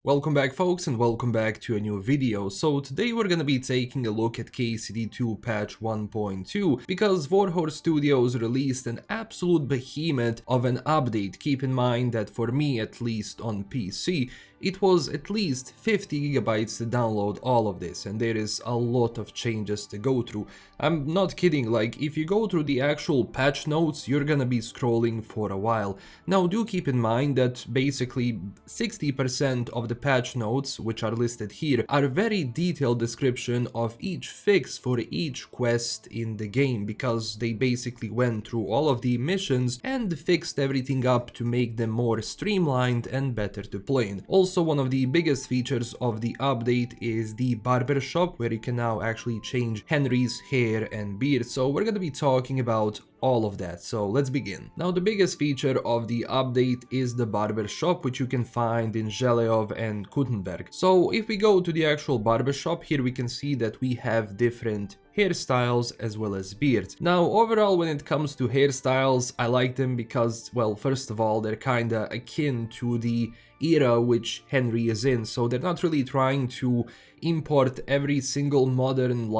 Welcome back folks, and welcome back to a new video. So today we're gonna be taking a look at KCD2 patch 1.2 because Warhorse Studios released an absolute behemoth of an update. Keep in mind that for me, at least on PC, it was at least 50 gigabytes to download all of this, and there is a lot of changes to go through. I'm not kidding, like if you go through the actual patch notes, you're gonna be scrolling for a while. Now do keep in mind that basically 60% of the patch notes, which are listed here, are a very detailed description of each fix for each quest in the game, because they basically went through all of the missions and fixed everything up to make them more streamlined and better to play in. Also, one of the biggest features of the update is the Barber Shop, where you can now actually change Henry's hair and beard. So we're gonna be talking about all of that, so let's begin. Now the biggest feature of the update is the Barber Shop, which you can find in Zheleov and Kuttenberg. So if we go to the actual Barber Shop, here we can see that we have different hairstyles as well as beards. Now overall, when it comes to hairstyles, I like them because, well, first of all, they're kinda akin to the era which Henry is in, so they're not really trying to import every single modern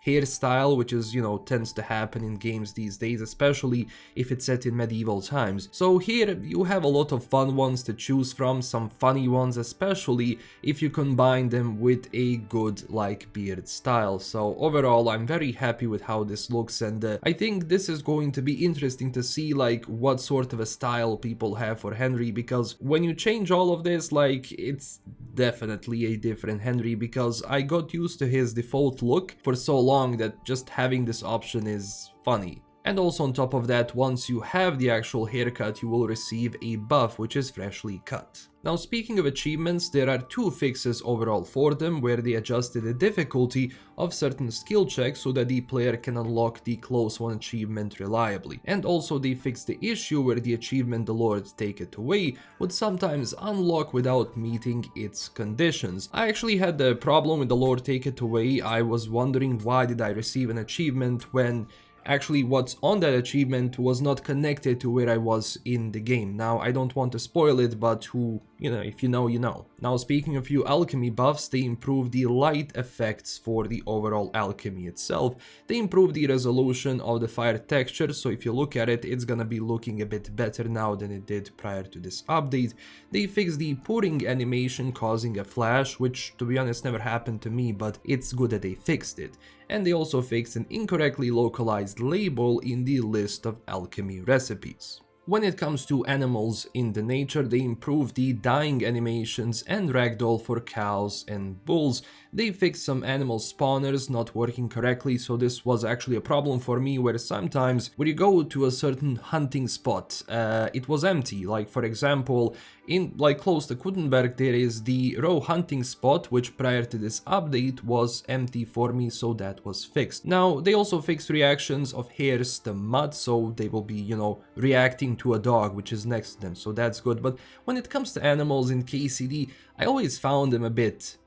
hairstyle, which is, tends to happen in games these days, especially if it's set in medieval times. So here you have a lot of fun ones to choose from, some funny ones, especially if you combine them with a good beard style. So overall, I'm very happy with how this looks, and I think this is going to be interesting to see what sort of a style people have for Henry, because when you change all of this, it's definitely a different Henry, because I got used to his default look for so long that just having this option is funny. And also on top of that, once you have the actual haircut, you will receive a buff which is freshly cut. Now speaking of achievements, there are two fixes overall for them, where they adjusted the difficulty of certain skill checks so that the player can unlock the close one achievement reliably. And also they fixed the issue where the achievement "The Lord Take It Away" would sometimes unlock without meeting its conditions. I actually had the problem with "The Lord Take It Away." I was wondering, why did I receive an achievement when actually what's on that achievement was not connected to where I was in the game. Now I don't want to spoil it, but if you know, you know. Now speaking of few alchemy buffs, they improved the light effects for the overall alchemy itself. They improved the resolution of the fire texture, so if you look at it, it's gonna be looking a bit better now than it did prior to this update. They fixed the pouring animation causing a flash, which to be honest never happened to me, but it's good that they fixed it. And they also fixed an incorrectly localized label in the list of alchemy recipes. When it comes to animals in the nature, they improved the dying animations and ragdoll for cows and bulls. They fixed some animal spawners not working correctly, so this was actually a problem for me, where sometimes when you go to a certain hunting spot, it was empty. Like for example, in close to Kuttenberg, there is the row hunting spot, which prior to this update was empty for me, so that was fixed. Now they also fixed reactions of hares to mud, so they will be, reacting to a dog which is next to them, so that's good. But when it comes to animals in KCD, I always found them a bit,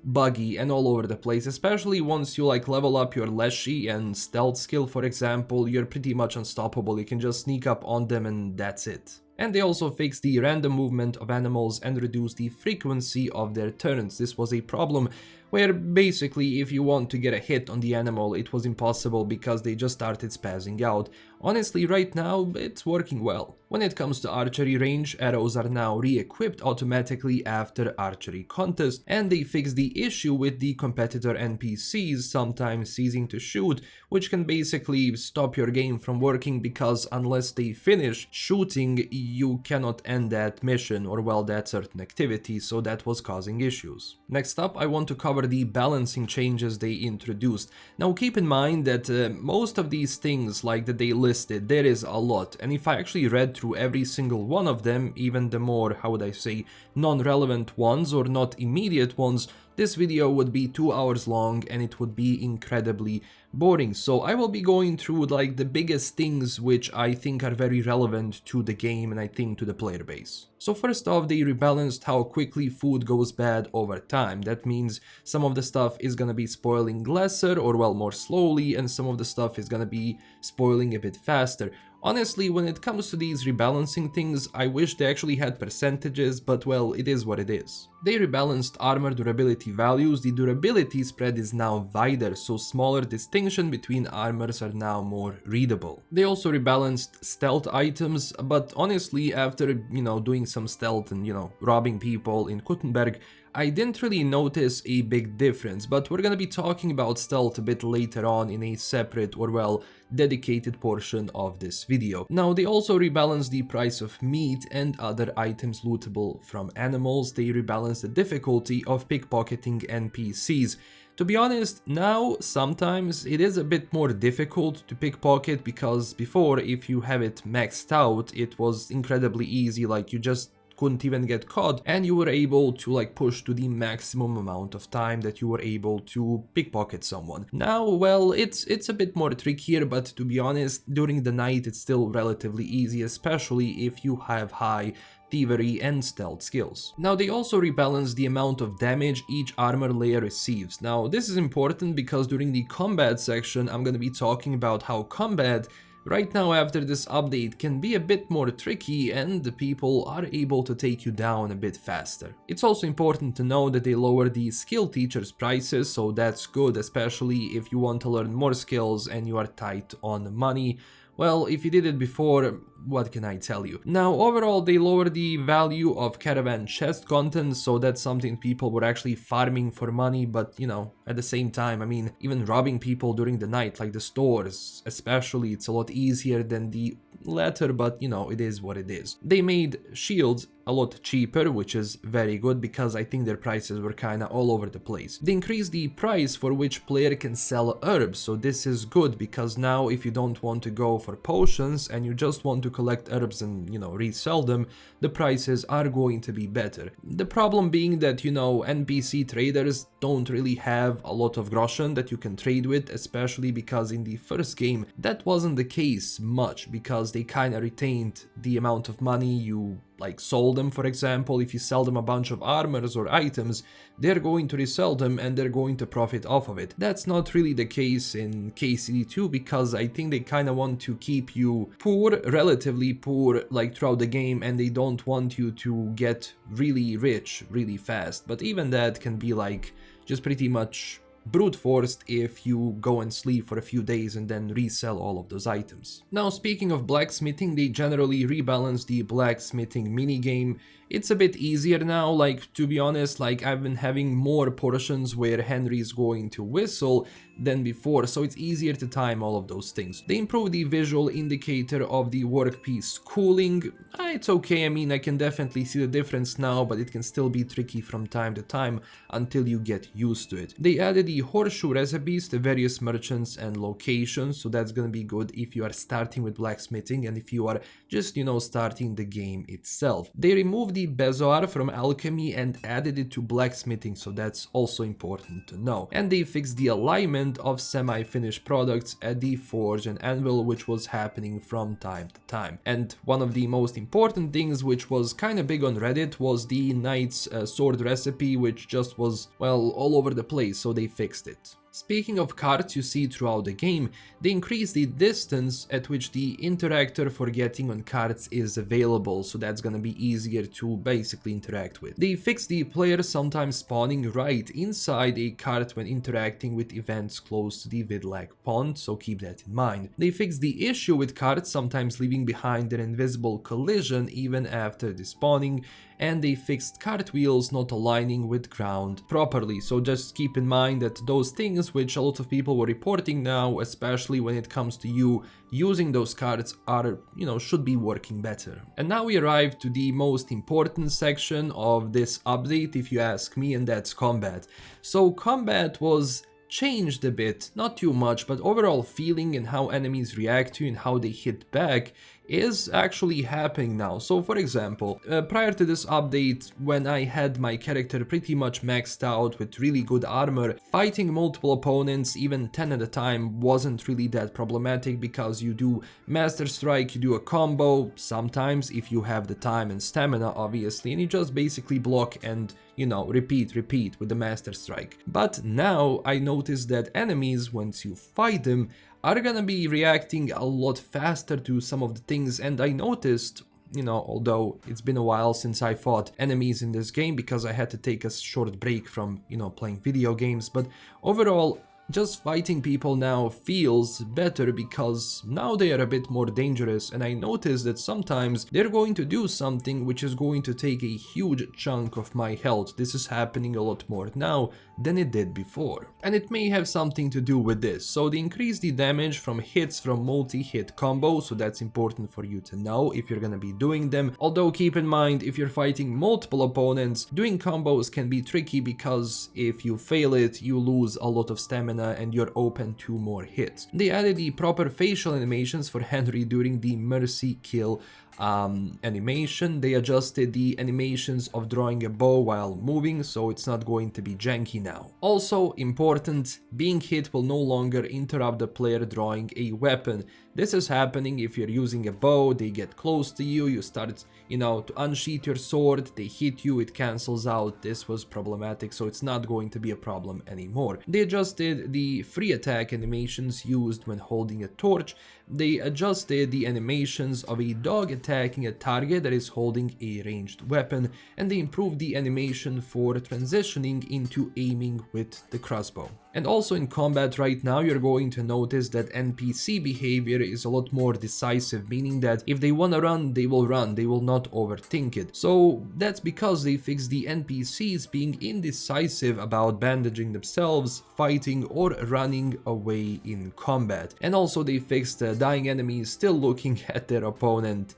buggy and all over the place, especially once you level up your Leshy and stealth skill, for example. You're pretty much unstoppable, you can just sneak up on them and that's it. And they also fixed the random movement of animals and reduced the frequency of their turns. This was a problem where basically if you want to get a hit on the animal, it was impossible because they just started spazzing out. Honestly, right now, it's working well. When it comes to archery range, arrows are now re-equipped automatically after archery contest, and they fixed the issue with the competitor NPCs sometimes ceasing to shoot, which can basically stop your game from working, because unless they finish shooting, you cannot end that mission or, well, that certain activity, so that was causing issues. Next up, I want to cover the balancing changes they introduced. Now keep in mind that most of these things that they listed, there is a lot, and if I actually read through every single one of them, even the more, how would I say, non-relevant ones or not immediate ones, this video would be 2 hours long and it would be incredibly boring. So I will be going through the biggest things which I think are very relevant to the game and I think to the player base. So first off, they rebalanced how quickly food goes bad over time. That means some of the stuff is gonna be spoiling lesser or, well, more slowly, and some of the stuff is gonna be spoiling a bit faster. Honestly, when it comes to these rebalancing things, I wish they actually had percentages, but well, it is what it is. They rebalanced armor durability values. The durability spread is now wider, so smaller distinction between armors are now more readable. They also rebalanced stealth items, but honestly, after, doing some stealth and, robbing people in Kuttenberg, I didn't really notice a big difference, but we're gonna be talking about stealth a bit later on in a separate or well, dedicated portion of this video. Now, they also rebalanced the price of meat and other items lootable from animals. They rebalanced the difficulty of pickpocketing NPCs. To be honest, now sometimes it is a bit more difficult to pickpocket because before, if you have it maxed out, it was incredibly easy, like you just couldn't even get caught and you were able to like push to the maximum amount of time that you were able to pickpocket someone. Now, well, it's a bit more trickier, but to be honest, during the night it's still relatively easy, especially if you have high thievery and stealth skills. Now, they also rebalance the amount of damage each armor layer receives. Now, this is important because during the combat section I'm gonna be talking about how combat right now after this update can be a bit more tricky and the people are able to take you down a bit faster. It's also important to know that they lower the skill teachers prices, so that's good, especially if you want to learn more skills and you are tight on money. Well, if you did it before, what can I tell you? Now, overall, they lowered the value of caravan chest content, so that's something people were actually farming for money, but at the same time, I mean, even robbing people during the night, like the stores, especially, it's a lot easier than the latter, but it is what it is. They made shields a lot cheaper, which is very good because I think their prices were kinda all over the place. They increased the price for which player can sell herbs, so this is good because now if you don't want to go for potions and you just want to collect herbs and resell them, the prices are going to be better. The problem being that NPC traders don't really have a lot of groschen that you can trade with, especially because in the first game that wasn't the case much because they kinda retained the amount of money you like sold them. For example, if you sell them a bunch of armors or items, they're going to resell them and they're going to profit off of it. That's not really the case in KCD2 because I think they kind of want to keep you poor, relatively poor, like throughout the game, and they don't want you to get really rich really fast. But even that can be like just pretty much brute forced if you go and sleep for a few days and then resell all of those items. Now, speaking of blacksmithing, they generally rebalance the blacksmithing minigame. It's a bit easier now, like to be honest, like I've been having more portions where Henry's going to whistle than before, so it's easier to time all of those things. They improved the visual indicator of the workpiece cooling. It's okay, I mean I can definitely see the difference now, but it can still be tricky from time to time until you get used to it. They added the horseshoe recipes to various merchants and locations, so that's gonna be good if you are starting with blacksmithing and if you are just starting the game itself. They removed the bezoar from alchemy and added it to blacksmithing, so that's also important to know. And they fixed the alignment of semi-finished products at the forge and anvil, which was happening from time to time. And one of the most important things, which was kind of big on Reddit, was the knight's sword recipe, which just was, well, all over the place, so they fixed it. Speaking of cards you see throughout the game, they increase the distance at which the interactor for getting on cards is available, so that's gonna be easier to basically interact with. They fix the player sometimes spawning right inside a card when interacting with events close to the Vidlag pond, so keep that in mind. They fix the issue with cards sometimes leaving behind their invisible collision even after despawning, and they fixed cartwheels not aligning with ground properly, so just keep in mind that those things which a lot of people were reporting now, especially when it comes to you using those cards, are, should be working better. And now we arrive to the most important section of this update, if you ask me, and that's combat. So combat was changed a bit, not too much, but overall feeling and how enemies react to you and how they hit back is actually happening now. So for example, prior to this update, when I had my character pretty much maxed out with really good armor, fighting multiple opponents, even 10 at a time, wasn't really that problematic because you do Master Strike, you do a combo, sometimes if you have the time and stamina obviously, and you just basically block and repeat with the Master Strike. But now I noticed that enemies, once you fight them, are gonna be reacting a lot faster to some of the things. And I noticed, you know, although it's been a while since I fought enemies in this game because I had to take a short break from, you know, playing video games, but overall, just fighting people now feels better because now they are a bit more dangerous, and I notice that sometimes they're going to do something which is going to take a huge chunk of my health. This is happening a lot more now than it did before. And it may have something to do with this. So they increase the damage from hits from multi-hit combos, so that's important for you to know if you're gonna be doing them. Although keep in mind, if you're fighting multiple opponents, doing combos can be tricky because if you fail it, you lose a lot of stamina and you're open to more hits. They added the proper facial animations for Henry during the mercy kill animation. They adjusted the animations of drawing a bow while moving, so it's not going to be janky now. Also important, being hit will no longer interrupt the player drawing a weapon. This is happening if you're using a bow, they get close to you, you start, you know, to unsheath your sword, they hit you, it cancels out. This was problematic, so it's not going to be a problem anymore. They adjusted the free attack animations used when holding a torch. They adjusted the animations of a dog attacking a target that is holding a ranged weapon, and they improved the animation for transitioning into aiming with the crossbow. And also in combat right now, you're going to notice that NPC behavior is a lot more decisive, meaning that if they wanna run, they will run, they will not overthink it. So that's because they fixed the NPCs being indecisive about bandaging themselves, fighting or running away in combat. And also they fixed dying enemies still looking at their opponent.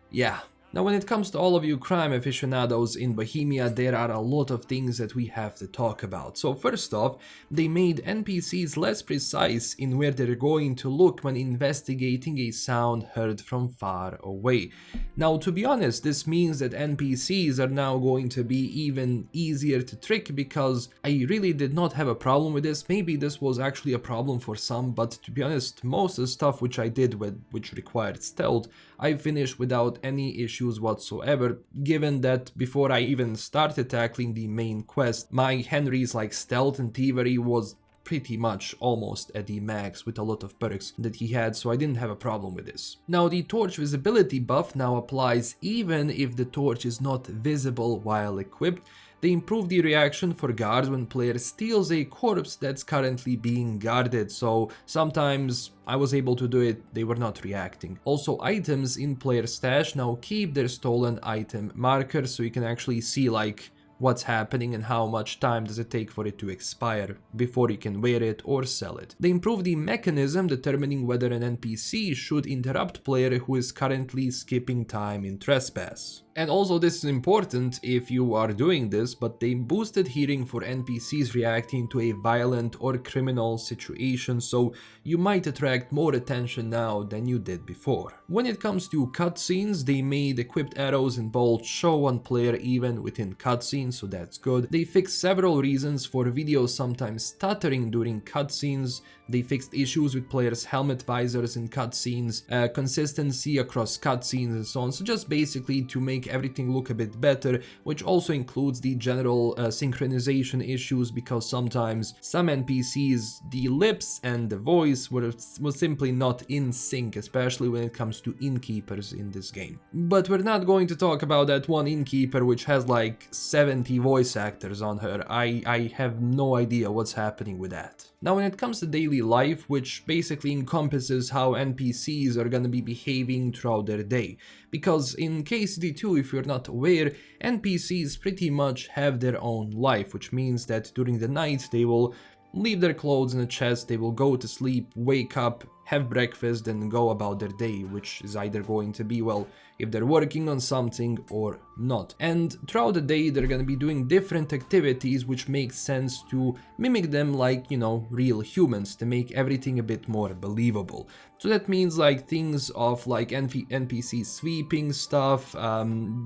Yeah. Now when it comes to all of you crime aficionados in Bohemia, there are a lot of things that we have to talk about. So first off, they made NPCs less precise in where they're going to look when investigating a sound heard from far away. Now to be honest, this means that NPCs are now going to be even easier to trick, because I really did not have a problem with this. Maybe this was actually a problem for some, but to be honest, most of the stuff which I did which required stealth, I finished without any issues whatsoever, given that before I even started tackling the main quest, my Henry's like stealth and thievery was pretty much almost at the max with a lot of perks that he had, so I didn't have a problem with this. Now the torch visibility buff now applies even if the torch is not visible while equipped. They improved the reaction for guards when player steals a corpse that's currently being guarded, so sometimes I was able to do it, they were not reacting. Also, items in player stash now keep their stolen item marker, so you can actually see like what's happening and how much time does it take for it to expire before you can wear it or sell it. They improved the mechanism determining whether an NPC should interrupt player who is currently skipping time in trespass. And also this is important if you are doing this, but they boosted hearing for NPCs reacting to a violent or criminal situation, so you might attract more attention now than you did before. When it comes to cutscenes, they made equipped arrows and bolts show on player even within cutscenes, so that's good. They fixed several reasons for videos sometimes stuttering during cutscenes. They fixed issues with players' helmet visors in cutscenes, consistency across cutscenes and so on, so just basically to make everything look a bit better, which also includes the general synchronization issues, because sometimes some NPCs, the lips and the voice was simply not in sync, especially when it comes to innkeepers in this game. But we're not going to talk about that one innkeeper which has like 70 voice actors on her. I have no idea what's happening with that. Now when it comes to daily life, which basically encompasses how NPCs are gonna be behaving throughout their day, because in KCD2, if you're not aware, NPCs pretty much have their own life, which means that during the night they will leave their clothes in a chest, they will go to sleep, wake up, have breakfast, and go about their day, which is either going to be, well, if they're working on something or not. And throughout the day they're gonna be doing different activities, which makes sense to mimic them like, you know, real humans, to make everything a bit more believable. So that means like things of like NPC sweeping stuff,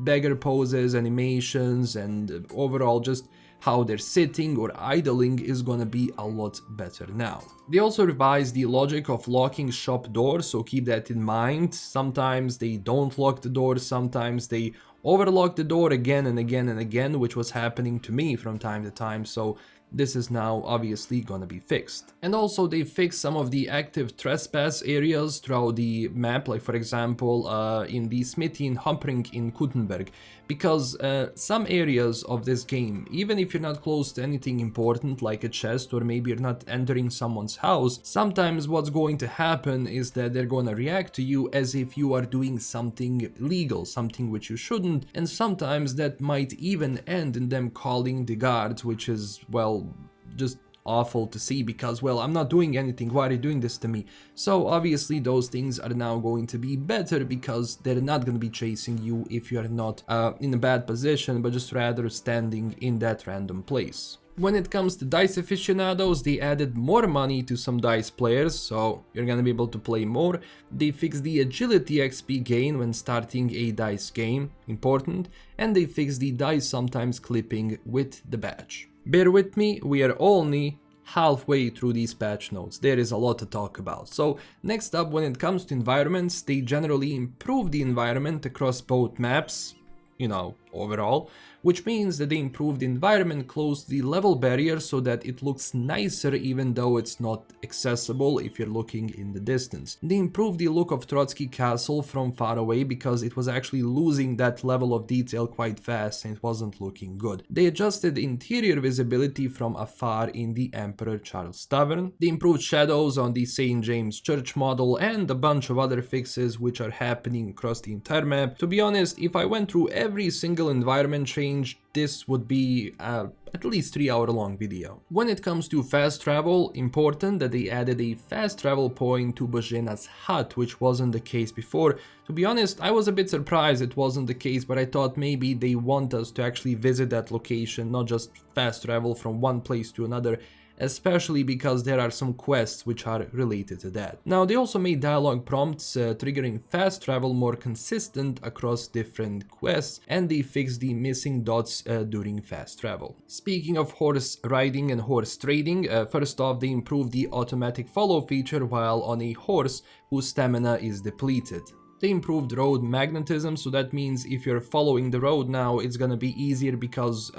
beggar poses, animations, and overall just how they're sitting or idling is gonna be a lot better now. They also revised the logic of locking shop doors, so keep that in mind. Sometimes they don't lock the door, sometimes they overlock the door again and again and again, which was happening to me from time to time, so this is now obviously gonna be fixed. And also they fixed some of the active trespass areas throughout the map, like for example in the smithy in Humpring in Kuttenberg, because some areas of this game, even if you're not close to anything important like a chest, or maybe you're not entering someone's house, sometimes what's going to happen is that they're gonna react to you as if you are doing something illegal, something which you shouldn't, and sometimes that might even end in them calling the guards, which is, well, just awful to see, because, well, I'm not doing anything, why are you doing this to me? So obviously those things are now going to be better, because they're not going to be chasing you if you are not in a bad position, but just rather standing in that random place. When it comes to dice aficionados, they added more money to some dice players, so you're gonna be able to play more. They fixed the agility XP gain when starting a dice game, important, and they fixed the dice sometimes clipping with the badge. Bear with me, we are only halfway through these patch notes. There is a lot to talk about. So next up, when it comes to environments, they generally improve the environment across both maps, you know, overall, which means that they improved the environment close to the level barrier so that it looks nicer even though it's not accessible if you're looking in the distance. They improved the look of Trotsky Castle from far away because it was actually losing that level of detail quite fast and it wasn't looking good. They adjusted interior visibility from afar in the Emperor Charles Tavern. They improved shadows on the St. James Church model and a bunch of other fixes which are happening across the entire map. To be honest, if I went through every single environment change, this would be at least 3-hour long video. When it comes to fast travel, important that they added a fast travel point to Božena's hut, which wasn't the case before. To be honest, I was a bit surprised it wasn't the case, but I thought maybe they want us to actually visit that location, not just fast travel from one place to another, especially because there are some quests which are related to that. Now, they also made dialogue prompts triggering fast travel more consistent across different quests, and they fixed the missing dots during fast travel. Speaking of horse riding and horse trading, first off, they improved the automatic follow feature while on a horse whose stamina is depleted. They improved road magnetism, so that means if you're following the road now, it's gonna be easier because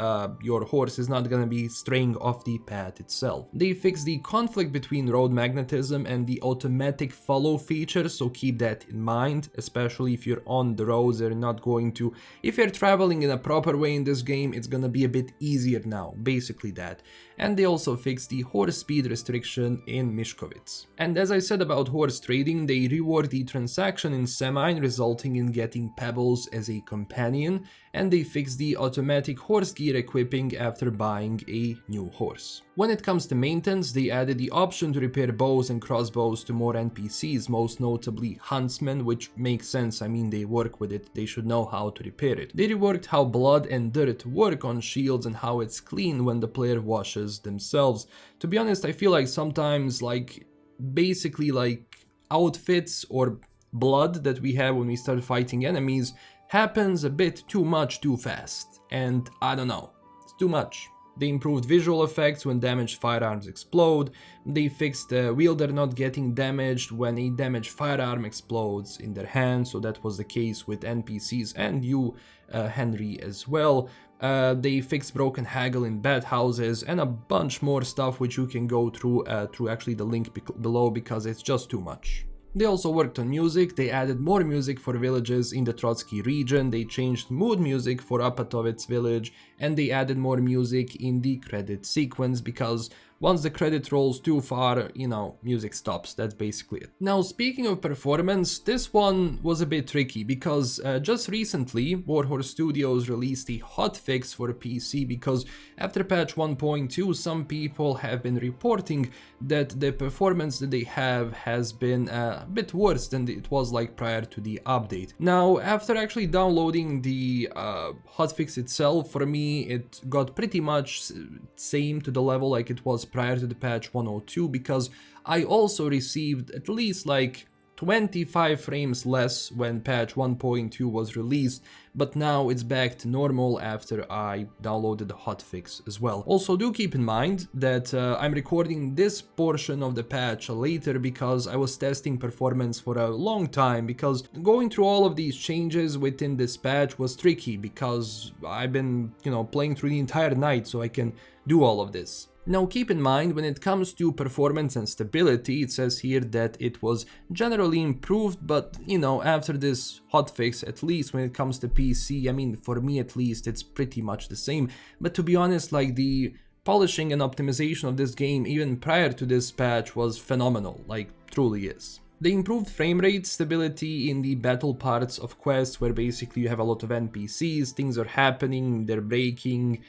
your horse is not gonna be straying off the path itself. They fixed the conflict between road magnetism and the automatic follow feature, so keep that in mind, especially if you're on the roads. They're not going to... If you're traveling in a proper way in this game, it's gonna be a bit easier now, basically that. And they also fixed the horse speed restriction in Mishkovitz. And as I said about horse trading, they reward the transaction in Semine, resulting in getting pebbles as a companion, and they fixed the automatic horse gear equipping after buying a new horse. When it comes to maintenance, they added the option to repair bows and crossbows to more NPCs, most notably huntsmen, which makes sense. I mean, they work with it, they should know how to repair it. They reworked how blood and dirt work on shields and how it's clean when the player washes themselves. To be honest, I feel like sometimes, like, basically like outfits or blood that we have when we start fighting enemies happens a bit too much too fast, and I don't know, it's too much. They improved visual effects when damaged firearms explode. They fixed the wielder not getting damaged when a damaged firearm explodes in their hand, so that was the case with NPCs and you, Henry, as well. They fixed broken haggle in bathhouses and a bunch more stuff which you can go through actually the link below, because it's just too much. They also worked on music. They added more music for villages in the Trotsky region, they changed mood music for Apatovets village, and they added more music in the credit sequence, because once the credit rolls too far, you know, music stops. That's basically it. Now, speaking of performance, this one was a bit tricky because just recently Warhorse Studios released a hotfix for PC, because after patch 1.2 some people have been reporting that the performance that they have has been a bit worse than it was like prior to the update. Now, after actually downloading the hotfix itself, for me it got pretty much same to the level like it was prior to the patch 102, because I also received at least like 25 frames less when patch 1.2 was released, but now it's back to normal after I downloaded the hotfix as well. Also, do keep in mind that I'm recording this portion of the patch later because I was testing performance for a long time, because going through all of these changes within this patch was tricky because I've been, you know, playing through the entire night so I can do all of this. Now keep in mind, when it comes to performance and stability, it says here that it was generally improved, but you know, after this hotfix, at least when it comes to PC, I mean, for me at least, it's pretty much the same. But to be honest, like, the polishing and optimization of this game even prior to this patch was phenomenal, like, truly is. They improved frame rate, stability in the battle parts of quests, where basically you have a lot of NPCs, things are happening, they're breaking.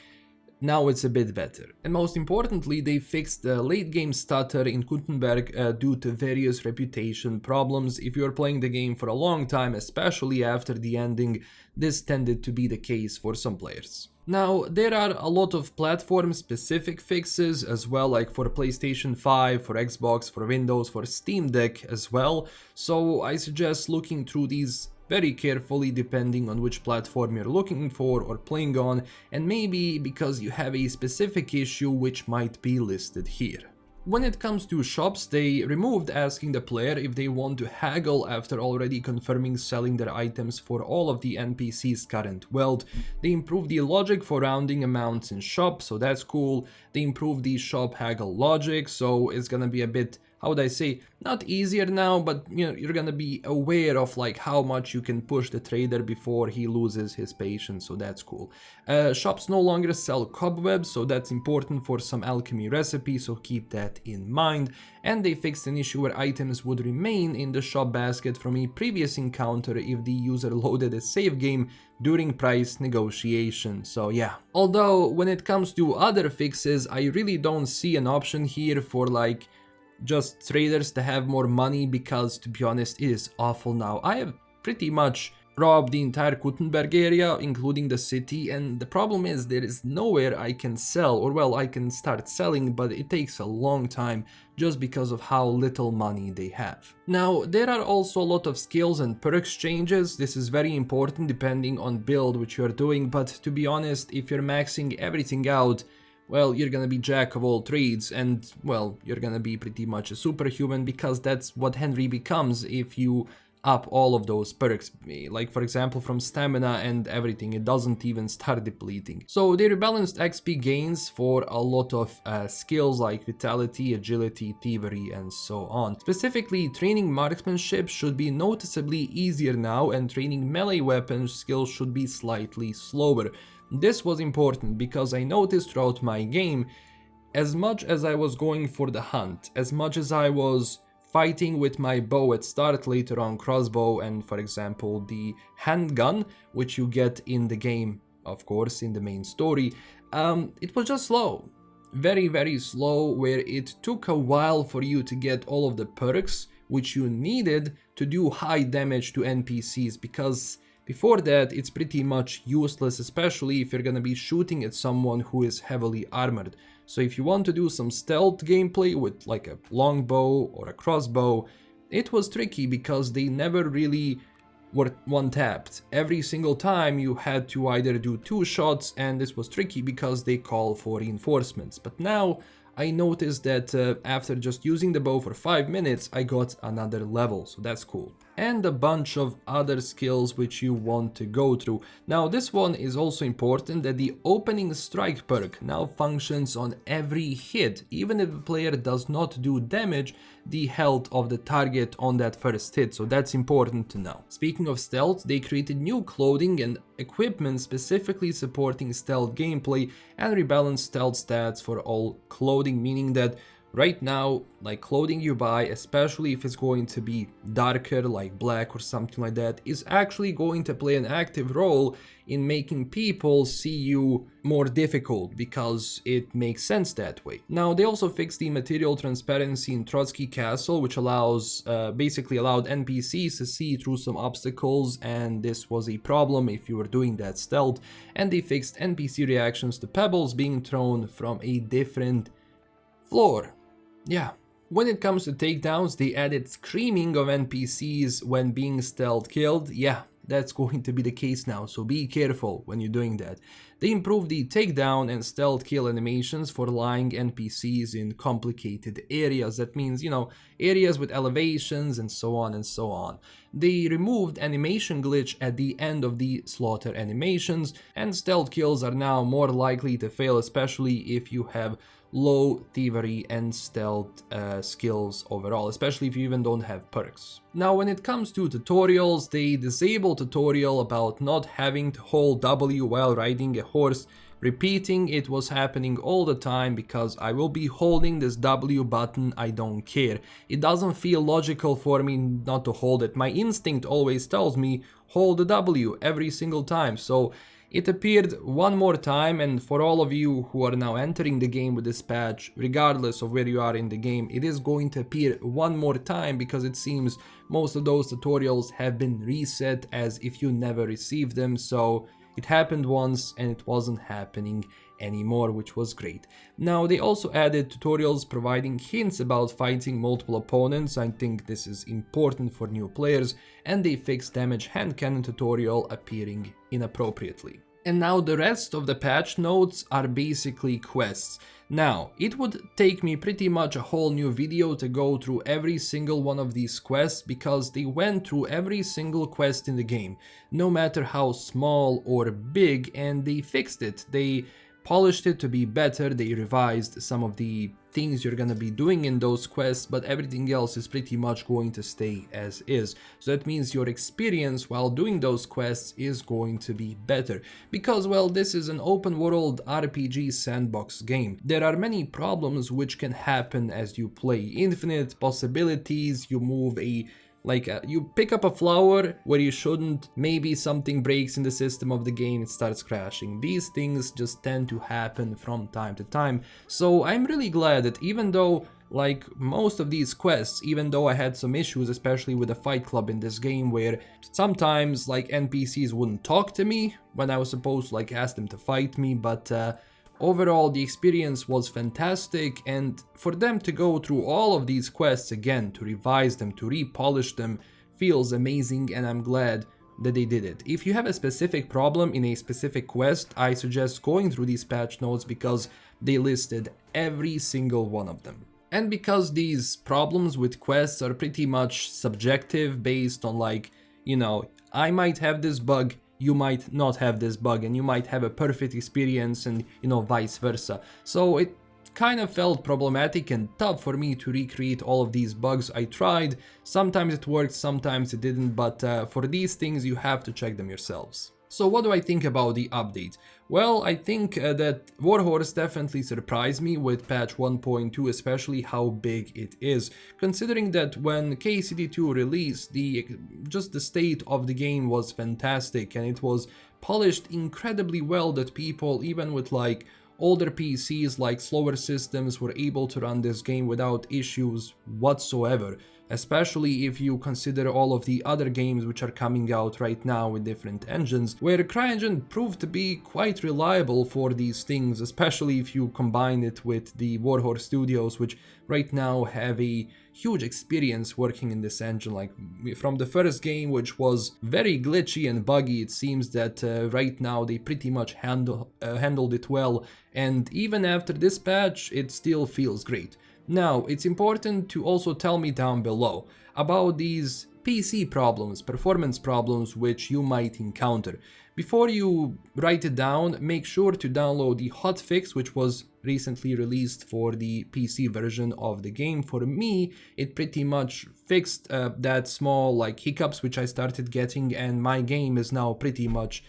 Now it's a bit better. And most importantly, they fixed the late game stutter in Gutenberg due to various reputation problems. If you're playing the game for a long time, especially after the ending, this tended to be the case for some players. Now, there are a lot of platform-specific fixes as well, like for PlayStation 5, for Xbox, for Windows, for Steam Deck as well, so I suggest looking through these very carefully depending on which platform you're looking for or playing on, and maybe because you have a specific issue which might be listed here. When it comes to shops, they removed asking the player if they want to haggle after already confirming selling their items for all of the NPC's current wealth. They improved the logic for rounding amounts in shop, so that's cool. They improved the shop haggle logic, so it's gonna be a bit, how would I say, not easier now, but you know, you're gonna be aware of like how much you can push the trader before he loses his patience, so that's cool. Shops no longer sell cobwebs, so that's important for some alchemy recipes, so keep that in mind. And they fixed an issue where items would remain in the shop basket from a previous encounter if the user loaded a save game during price negotiation, so yeah. Although when it comes to other fixes, I really don't see an option here for like just traders to have more money, because to be honest, it is awful now. I have pretty much robbed the entire Gutenberg area, including the city, and the problem is there is nowhere I can sell, or well, I can start selling, but it takes a long time just because of how little money they have. Now, there are also a lot of skills and perks changes. This is very important depending on build which you're doing, but to be honest, if you're maxing everything out, well, you're gonna be jack of all trades, and well, you're gonna be pretty much a superhuman, because that's what Henry becomes if you up all of those perks, like for example from stamina and everything, it doesn't even start depleting. So they rebalanced XP gains for a lot of skills like vitality, agility, thievery, and so on. Specifically, training marksmanship should be noticeably easier now, and training melee weapons skills should be slightly slower. This was important because I noticed throughout my game, as much as I was going for the hunt, as much as I was fighting with my bow at start, later on crossbow, and for example the handgun, which you get in the game, of course, in the main story, it was just slow. Very slow, where it took a while for you to get all of the perks which you needed to do high damage to NPCs, because before that, it's pretty much useless, especially if you're gonna be shooting at someone who is heavily armored. So if you want to do some stealth gameplay with like a longbow or a crossbow, it was tricky because they never really were one-tapped. Every single time you had to either do 2 shots, and this was tricky because they call for reinforcements. But now I noticed that after just using the bow for 5 minutes, I got another level, so that's cool. And a bunch of other skills which you want to go through. Now this one is also important, that the opening strike perk now functions on every hit. Even if the player does not do damage, the health of the target on that first hit, so that's important to know. Speaking of stealth, they created new clothing and equipment specifically supporting stealth gameplay, and rebalanced stealth stats for all clothing, meaning that right now, like, clothing you buy, especially if it's going to be darker, like black or something like that, is actually going to play an active role in making people see you more difficult, because it makes sense that way. Now, they also fixed the material transparency in Trotsky Castle, which basically allowed NPCs to see through some obstacles, and this was a problem if you were doing that stealth. And they fixed NPC reactions to pebbles being thrown from a different floor. Yeah. When it comes to takedowns, they added screaming of NPCs when being stealth killed. Yeah, that's going to be the case now, so be careful when you're doing that. They improved the takedown and stealth kill animations for lying NPCs in complicated areas. That means, you know, areas with elevations and so on and so on. They removed animation glitch at the end of the slaughter animations, and stealth kills are now more likely to fail, especially if you have low thievery and stealth skills overall, especially if you even don't have perks. Now when it comes to tutorials, they disable tutorial about not having to hold W while riding a horse. Repeating, it was happening all the time because I will be holding this W button, I don't care. It doesn't feel logical for me not to hold it. My instinct always tells me hold the W every single time. So it appeared one more time, and for all of you who are now entering the game with this patch, regardless of where you are in the game, it is going to appear one more time because it seems most of those tutorials have been reset as if you never received them. So it happened once and it wasn't happening anymore, which was great. Now they also added tutorials providing hints about fighting multiple opponents. I think this is important for new players, and they fixed damage hand cannon tutorial appearing inappropriately. And now the rest of the patch notes are basically quests. Now, it would take me pretty much a whole new video to go through every single one of these quests because they went through every single quest in the game, no matter how small or big, and they fixed it. They polished it to be better, they revised some of the things you're gonna be doing in those quests, but everything else is pretty much going to stay as is. So that means your experience while doing those quests is going to be better. Because, well, this is an open world RPG sandbox game. There are many problems which can happen as you play. Infinite possibilities, you move you pick up a flower where you shouldn't, maybe something breaks in the system of the game, it starts crashing. These things just tend to happen from time to time. So I'm really glad that even though, like most of these quests, even though I had some issues, especially with the fight club in this game, where sometimes like NPCs wouldn't talk to me when I was supposed to like ask them to fight me, but overall, the experience was fantastic, and for them to go through all of these quests again, to revise them, to repolish them, feels amazing, and I'm glad that they did it. If you have a specific problem in a specific quest, I suggest going through these patch notes because they listed every single one of them. And because these problems with quests are pretty much subjective, based on like, you know, I might have this bug, you might not have this bug, and you might have a perfect experience, and you know, vice versa. So it kind of felt problematic and tough for me to recreate all of these bugs. I tried, sometimes it worked, sometimes it didn't, but for these things you have to check them yourselves. So what do I think about the update? Well, I think that Warhorse definitely surprised me with patch 1.2, especially how big it is. Considering that when KCD2 released, just the state of the game was fantastic and it was polished incredibly well, that people, even with like older PCs, like slower systems, were able to run this game without issues whatsoever. Especially if you consider all of the other games which are coming out right now with different engines, where CryEngine proved to be quite reliable for these things, especially if you combine it with the Warhorse Studios, which right now have a huge experience working in this engine. Like from the first game, which was very glitchy and buggy, it seems that right now they pretty much handled it well, and even after this patch it still feels great. Now, it's important to also tell me down below about these PC problems, performance problems which you might encounter. Before you write it down, make sure to download the hotfix, which was recently released for the PC version of the game. For me, it pretty much fixed that small like hiccups which I started getting, and my game is now pretty much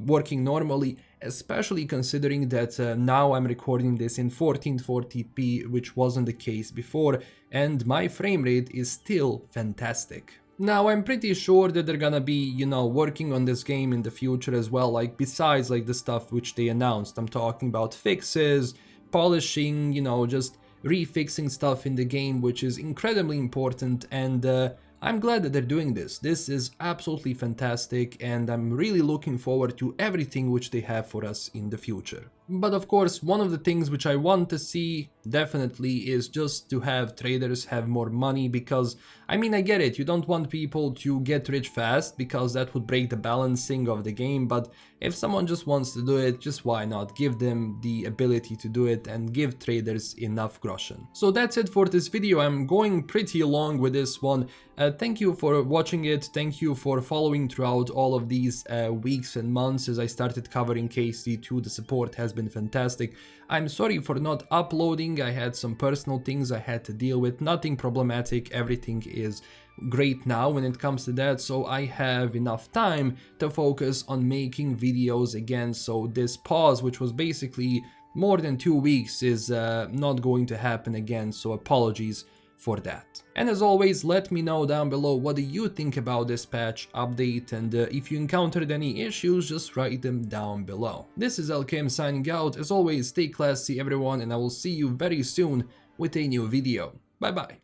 working normally, especially considering that now I'm recording this in 1440p, which wasn't the case before, and my frame rate is still fantastic. Now, I'm pretty sure that they're gonna be, you know, working on this game in the future as well, like besides like the stuff which they announced. I'm talking about fixes, polishing, you know, just refixing stuff in the game, which is incredibly important, and I'm glad that they're doing this. This is absolutely fantastic, and I'm really looking forward to everything which they have for us in the future. But of course, one of the things which I want to see definitely is just to have traders have more money, because I mean, I get it, you don't want people to get rich fast because that would break the balancing of the game, but if someone just wants to do it, just why not give them the ability to do it and give traders enough groschen. So that's it for this video. I'm going pretty long with this one. Thank you for watching it, thank you for following throughout all of these weeks and months as I started covering KC2. The support has been been fantastic. I'm sorry for not uploading, I had some personal things I had to deal with, nothing problematic, everything is great now when it comes to that, so I have enough time to focus on making videos again, so this pause, which was basically more than 2 weeks, is not going to happen again, so apologies for that. And as always, let me know down below what do you think about this patch update, and if you encountered any issues, just write them down below. This is Alchemy signing out. As always, stay classy everyone, and I will see you very soon with a new video. Bye bye.